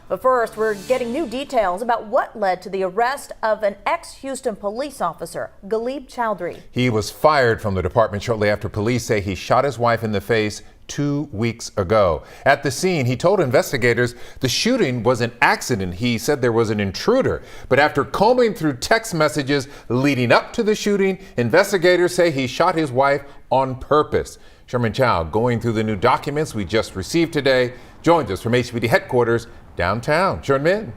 But first, we're getting new details about what led to the arrest of an ex-Houston police officer, Galib Chowdhury. He was fired from the department shortly after police say he shot his wife in the face 2 weeks ago. At the scene, he told investigators the shooting was an accident. He said there was an intruder. But after combing through text messages leading up to the shooting, investigators say he shot his wife on purpose. Sherman Chow, going through the new documents we just received today, joins us from HPD headquarters downtown. Sherman.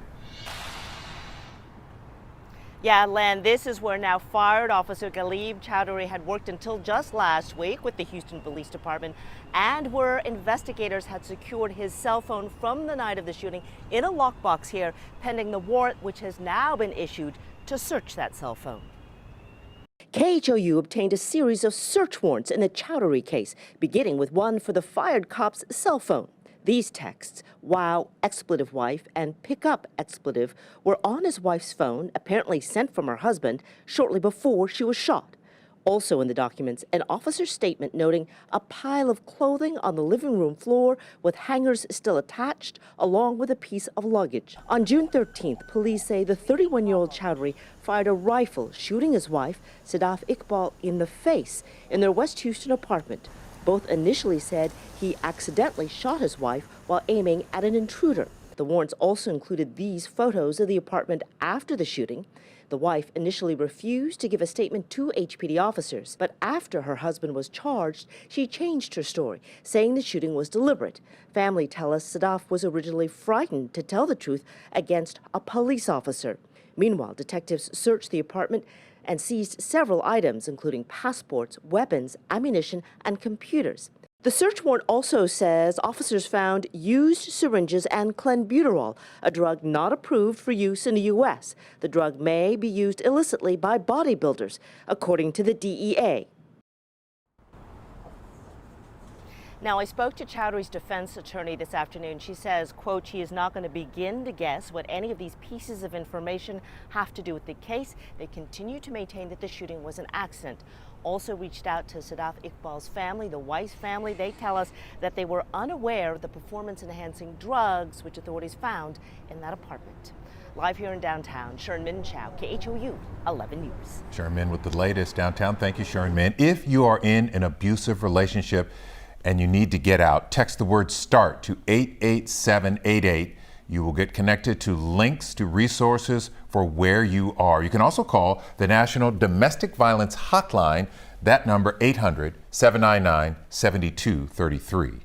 Yeah, Len, this is where now fired officer Galib Chowdhury had worked until just last week with the Houston Police Department, and where investigators had secured his cell phone from the night of the shooting in a lockbox here, pending the warrant which has now been issued to search that cell phone. KHOU obtained a series of search warrants in the Chowdhury case, beginning with one for the fired cop's cell phone. These texts, "wow, expletive wife," and "pick up expletive," were on his wife's phone, apparently sent from her husband, shortly before she was shot. Also in the documents, an officer's statement noting a pile of clothing on the living room floor with hangers still attached, along with a piece of luggage. On June 13th, police say the 31-year-old Chowdhury fired a rifle, shooting his wife, Sadaf Iqbal, in the face in their West Houston apartment. Both initially said he accidentally shot his wife while aiming at an intruder. The warrants also included these photos of the apartment after the shooting. The wife initially refused to give a statement to HPD officers, but after her husband was charged, she changed her story, saying the shooting was deliberate. Family tell us Sadaf was originally frightened to tell the truth against a police officer. Meanwhile, detectives searched the apartment and seized several items, including passports, weapons, ammunition, and computers. The search warrant also says officers found used syringes and clenbuterol, a drug not approved for use in the U.S. The drug may be used illicitly by bodybuilders, according to the DEA. Now, I spoke to Chowdhury's defense attorney this afternoon. She says, quote, she is not going to begin to guess what any of these pieces of information have to do with the case. They continue to maintain that the shooting was an accident. Also reached out to Sadaf Iqbal's family, the wife's family. They tell us that they were unaware of the performance-enhancing drugs which authorities found in that apartment. Live here in downtown, Sherman Chow, KHOU 11 News. Sherman with the latest downtown. Thank you, Sherman. If you are in an abusive relationship and you need to get out, text the word START to 88788. You will get connected to links to resources for where you are. You can also call the National Domestic Violence Hotline, that number 800-799-7233.